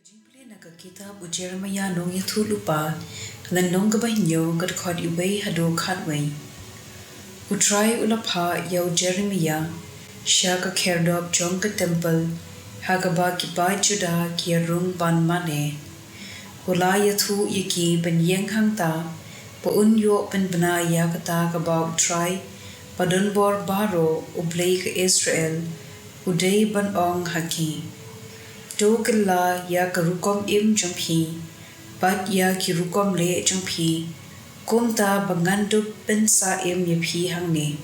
jingpule naga kitab u Jeremiah nong yathu lupa lan nong gabanyo gad khod iway hado khatway u try ulapha yaw Jeremiah shaka kherdob jong ka temple hagaba ki ba juda ki rung ban mane hula yathu yaki ban yeng hang ta pa unyo ban bana ya kata gaba u try padon bor baro u Blei ka Israel u day ban ong haki Togla ya karukom im jompi, bat ya kirukom le jompi, kumta bangandup pensa im yapi hangne.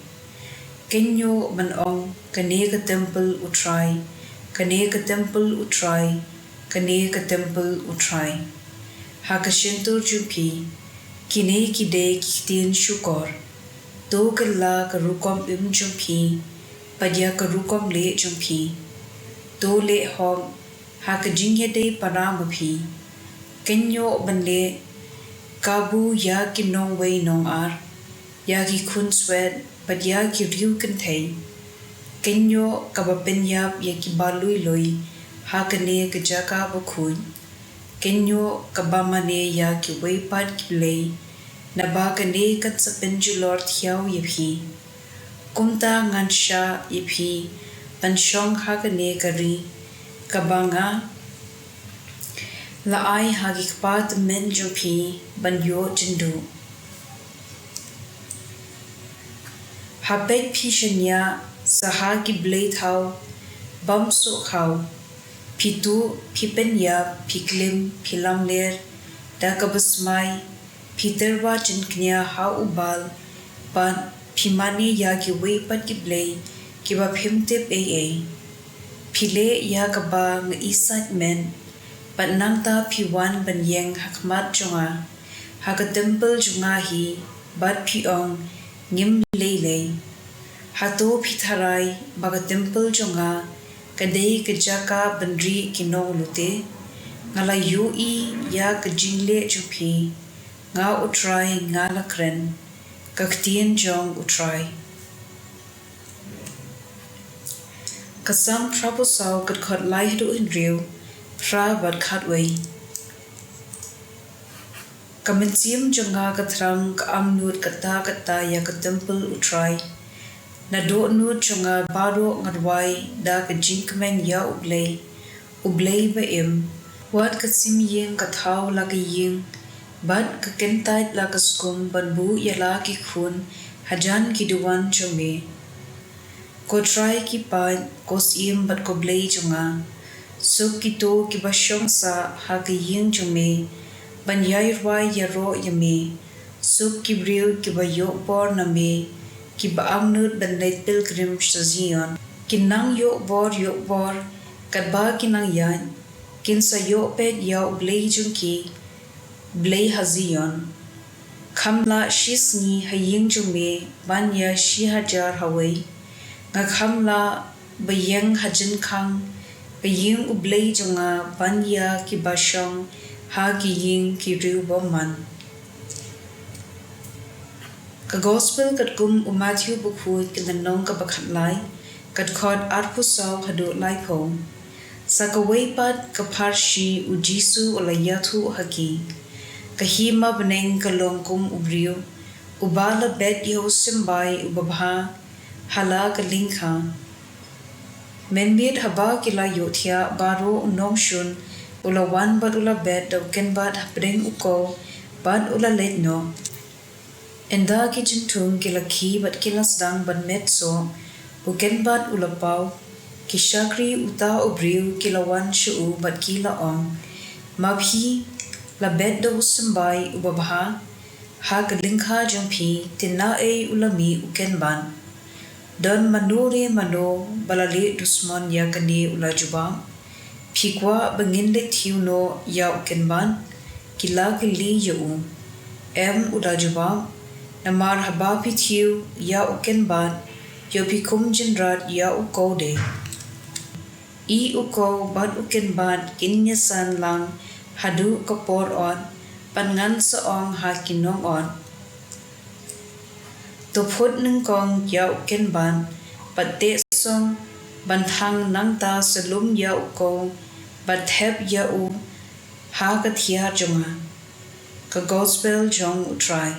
Kenyo manong kane ka temple utray, kane ka temple utray, kane ka temple utray. Hakashintur jompi, kine kide ktien shukor. Togla karukom im jompi, bat ya karukom le jompi. To le hom haka jingye day paramapi kenyo banle kabu ya ki nong way nong ar ya ki kun swed but ya ki riu kantay kenyo kabapen yap ya ki balui loi haka ne ka jaka bakun kenyo kabamane ya ki way pat ki Blei na baka ne kat sa penjulor thiyaw yapi kumta ngansha yapi pansyong haka ne kari kabanga la ai hagi kpat men jopi banyo jindu habet pishanya sahagi Blei thau bam so khau pitu pipenya piklim pilamler dakabasmai piterwa jinknya ha ubal pan pimani ya ki way pat ki Blei ki ba phimtip aa Pile ya kaba ng isat men, but nangta piwan banyeng hakmat junga, haka temple junga hi, but piong ngim lele. Hato pitharay baga temple junga, kadei kajaka bandri kinong lute, ngala yui ya kajingle jupi, nga utray nga lakren, ktien jong utray. Kasam trouble saw could cut light to in real, fra but cut way. Kaminsium junga katrang amnud kata ya ka temple utray. Na do nud junga baro ngadway da ka jinkmen ya Blei ba im. Wat kasim ying kathaw lagi ying, but kakentay lagaskum banbu yala ki khun, hajan kiduan jungi. Ko try ki pan kos im bat ko Blei junga suk kito ki basyong sa hagi ying jume ban yai rwai yaro yame suk ki briu ki ba yok bor na me ki ba amnud ban late pilgrim shazion kinang yok bor kat ba kinang yan kin sa yok pet yaw Blei jungki Blei hazion kamla shisni haying jume ban ya shi hajar hawai ngakhamla bayeng hajin khang bayeng u Blei junga banya ki basyong ha ki ying ki riu boman ka gospel kat kum u Matthew bukhu kin nong ka bakhatlai kat khod arpu saw hadu lai phom sa ka weipat ka pharshi u Jisu ulayathu haki ka hima beneng ka longkum u briu u bala bet yo simbai u babha hala ka lingkha menbit haba kila yothia baro nong shun ula wan bat ula bet daw ken bat hapdeng uko bat ula let no enda ki jintung kila ki bat kila sdang ban met so u ken bat ula pau ki shakri uta obriu kila wan shu bat kila ong mabhi la bet daw sambai u babha ha ka lingkha jompi tinna e ula mi u ken ban Don manure mano balale dusman ya kane ula juba phikwa banginde thiuno ya ukenban kila kili yu em ula juba namar haba pi thiu ya ukenban yo pikum jinrat ya ukode I uko bad ukenban kinya san lang hadu kapor on pangan sa ong ha kinong on to phut nung kong yaw ken ban patte song ban thang nang ta salum yaw ko bat thep yaw ha ka thia jonga ka gospel jong utrai